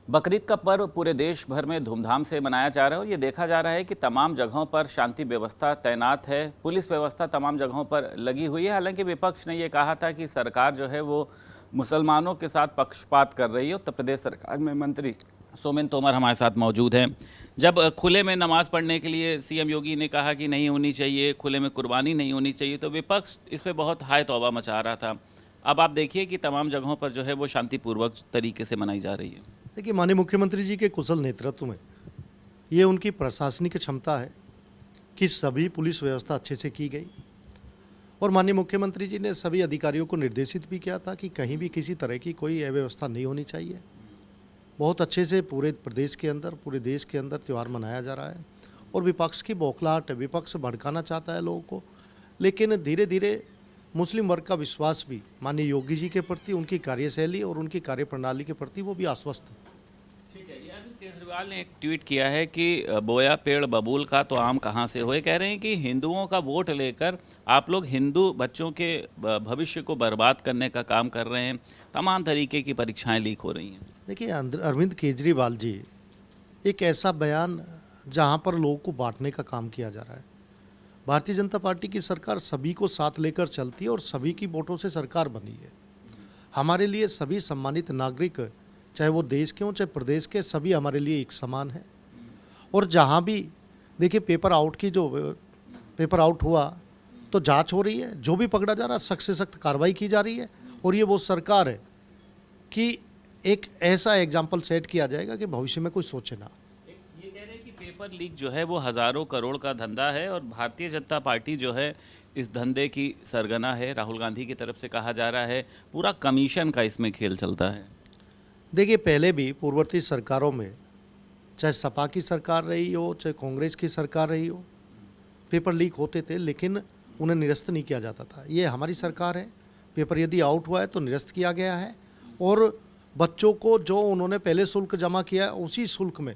बकरीद का पर्व पूरे देश भर में धूमधाम से मनाया जा रहा है और ये देखा जा रहा है कि तमाम जगहों पर शांति व्यवस्था तैनात है। पुलिस व्यवस्था तमाम जगहों पर लगी हुई है। हालांकि विपक्ष ने ये कहा था कि सरकार जो है वो मुसलमानों के साथ पक्षपात कर रही है। उत्तर प्रदेश सरकार में मंत्री सोमेन तोमर हमारे साथ मौजूद हैं। जब खुले में नमाज पढ़ने के लिए सीएम योगी ने कहा कि नहीं होनी चाहिए, खुले में कुर्बानी नहीं होनी चाहिए, तो विपक्ष इस पर बहुत हाय तौबा मचा रहा था। अब आप देखिए कि तमाम जगहों पर जो है वो शांतिपूर्वक तरीके से मनाई जा रही है। देखिए, माननीय मुख्यमंत्री जी के कुशल नेतृत्व में ये उनकी प्रशासनिक क्षमता है कि सभी पुलिस व्यवस्था अच्छे से की गई और माननीय मुख्यमंत्री जी ने सभी अधिकारियों को निर्देशित भी किया था कि कहीं भी किसी तरह की कोई अव्यवस्था नहीं होनी चाहिए। बहुत अच्छे से पूरे प्रदेश के अंदर, पूरे देश के अंदर त्यौहार मनाया जा रहा है और विपक्ष की बौखलाहट, विपक्ष भड़काना चाहता है लोगों को, लेकिन धीरे धीरे मुस्लिम वर्ग का विश्वास भी माननीय योगी जी के प्रति, उनकी कार्यशैली और उनकी कार्यप्रणाली के प्रति वो भी आश्वस्त है। ठीक है, अरविंद केजरीवाल ने एक ट्वीट किया है कि बोया पेड़ बबूल का तो आम कहाँ से होए। कह रहे हैं कि हिंदुओं का वोट लेकर आप लोग हिंदू बच्चों के भविष्य को बर्बाद करने का काम कर रहे हैं। तमाम तरीके की परीक्षाएं लीक हो रही हैं। देखिए, अरविंद केजरीवाल जी एक ऐसा बयान जहां पर लोगों को बांटने का काम किया जा रहा है। भारतीय जनता पार्टी की सरकार सभी को साथ लेकर चलती है और सभी की वोटों से सरकार बनी है। हमारे लिए सभी सम्मानित नागरिक, चाहे वो देश के हों चाहे प्रदेश के, सभी हमारे लिए एक समान है। और जहाँ भी देखिए पेपर आउट हुआ तो जांच हो रही है, जो भी पकड़ा जा रहा है सख्त से सख्त कार्रवाई की जा रही है और ये वो सरकार है कि एक ऐसा एग्जाम्पल सेट किया जाएगा कि भविष्य में कोई सोचे ना। ये कह रहे हैं कि पेपर लीक जो है वो हज़ारों करोड़ का धंधा है और भारतीय जनता पार्टी जो है इस धंधे की सरगना है। राहुल गांधी की तरफ से कहा जा रहा है पूरा कमीशन का इसमें खेल चलता है। देखिए, पहले भी पूर्ववर्ती सरकारों में, चाहे सपा की सरकार रही हो चाहे कांग्रेस की सरकार रही हो, पेपर लीक होते थे लेकिन उन्हें निरस्त नहीं किया जाता था। ये हमारी सरकार है, पेपर यदि आउट हुआ है तो निरस्त किया गया है और बच्चों को जो उन्होंने पहले शुल्क जमा किया है उसी शुल्क में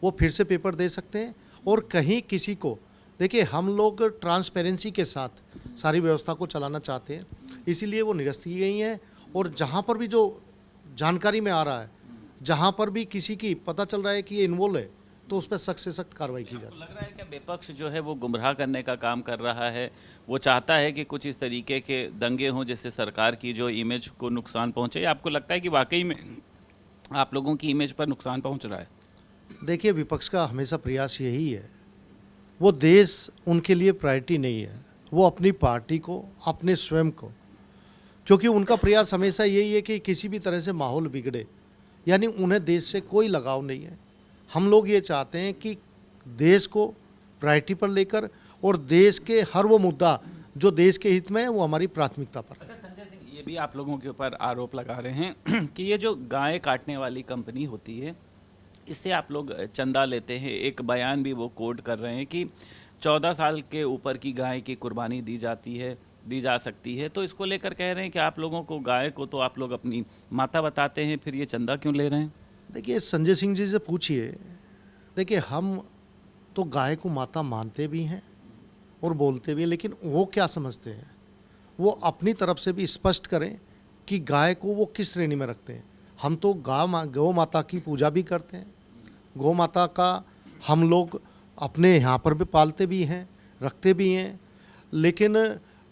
वो फिर से पेपर दे सकते हैं। और कहीं किसी को, देखिए हम लोग ट्रांसपेरेंसी के साथ सारी व्यवस्था को चलाना चाहते हैं, इसीलिए वो निरस्त की गई हैं। और जहाँ पर भी जो जानकारी में आ रहा है, जहाँ पर भी किसी की पता चल रहा है कि ये इन्वॉल्व है, तो उस पर सख्त से सख्त कार्रवाई की जाए। लग रहा है कि विपक्ष जो है वो गुमराह करने का काम कर रहा है। वो चाहता है कि कुछ इस तरीके के दंगे हों जिससे सरकार की जो इमेज को नुकसान पहुंचे। आपको लगता है कि वाकई में आप लोगों की इमेज पर नुकसान पहुंच रहा है? देखिए, विपक्ष का हमेशा प्रयास यही है, वो देश उनके लिए प्रायोरिटी नहीं है, वो अपनी पार्टी को, अपने स्वयं को, क्योंकि उनका प्रयास हमेशा यही है कि किसी भी तरह से माहौल बिगड़े, यानी उन्हें देश से कोई लगाव नहीं है। हम लोग ये चाहते हैं कि देश को प्रायोरिटी पर लेकर और देश के हर वो मुद्दा जो देश के हित में है वो हमारी प्राथमिकता पर। अच्छा संजय सिंह, ये भी आप लोगों के ऊपर आरोप लगा रहे हैं कि ये जो गाय काटने वाली कंपनी होती है इससे आप लोग चंदा लेते हैं। एक बयान भी वो कोट कर रहे हैं कि 14 साल के ऊपर की गाय की कुर्बानी दी जा सकती है। तो इसको लेकर कह रहे हैं कि आप लोगों को, गाय को तो आप लोग अपनी माता बताते हैं, फिर ये चंदा क्यों ले रहे हैं? देखिए, संजय सिंह जी से पूछिए। देखिए, हम तो गाय को माता मानते भी हैं और बोलते भी हैं, लेकिन वो क्या समझते हैं वो अपनी तरफ से भी स्पष्ट करें कि गाय को वो किस श्रेणी में रखते हैं। हम तो गौ माता की पूजा भी करते हैं, गौ माता का हम लोग अपने यहाँ पर भी पालते भी हैं, रखते भी हैं। लेकिन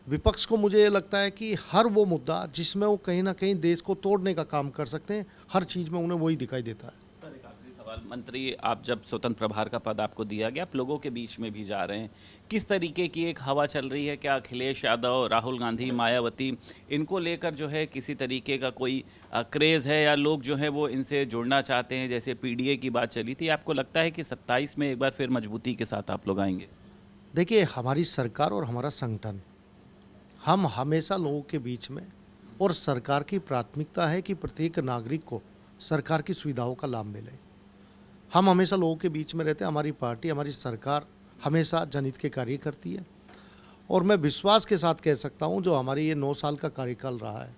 विपक्ष को मुझे ये लगता है कि हर वो मुद्दा जिसमें वो कहीं ना कहीं देश को तोड़ने का काम कर सकते हैं, हर चीज़ में उन्हें वही दिखाई देता है। सर एक आखिरी सवाल, मंत्री आप जब स्वतंत्र प्रभार का पद आपको दिया गया, आप लोगों के बीच में भी जा रहे हैं, किस तरीके की एक हवा चल रही है? क्या अखिलेश यादव, राहुल गांधी, मायावती, इनको लेकर जो है किसी तरीके का कोई क्रेज़ है या लोग जो है वो इनसे जुड़ना चाहते हैं? जैसे पीडीए की बात चली थी, आपको लगता है कि 27 में एक बार फिर मजबूती के साथ आप लोग आएंगे? देखिए, हमारी सरकार और हमारा संगठन, हम हमेशा लोगों के बीच में, और सरकार की प्राथमिकता है कि प्रत्येक नागरिक को सरकार की सुविधाओं का लाभ मिले। हम हमेशा लोगों के बीच में रहते हैं। हमारी पार्टी, हमारी सरकार हमेशा जनहित के कार्य करती है और मैं विश्वास के साथ कह सकता हूं, जो हमारी ये 9 साल का कार्यकाल रहा है,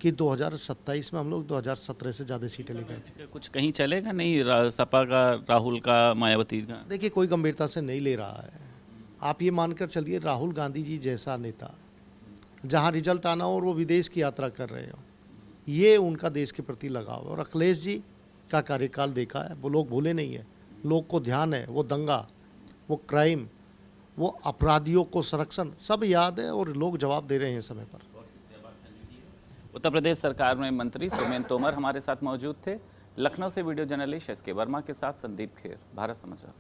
कि 2027 में हम लोग 2017 से ज़्यादा सीटें लेकर। कुछ कहीं चलेगा नहीं सपा का, राहुल का, मायावती का? देखिए, कोई गंभीरता से नहीं ले रहा है। आप ये मानकर चलिए, राहुल गांधी जी जैसा नेता, जहाँ रिजल्ट आना हो और वो विदेश की यात्रा कर रहे हो, ये उनका देश के प्रति लगाव है। और अखिलेश जी का कार्यकाल देखा है, वो लोग भूले नहीं है। लोग को ध्यान है, वो दंगा, वो क्राइम, वो अपराधियों को संरक्षण सब याद है और लोग जवाब दे रहे हैं समय पर। उत्तर प्रदेश सरकार में मंत्री सोमेन तोमर हमारे साथ मौजूद थे। लखनऊ से वीडियो जर्नलिस्ट एस के वर्मा के साथ संदीप खेर, भारत समाचार।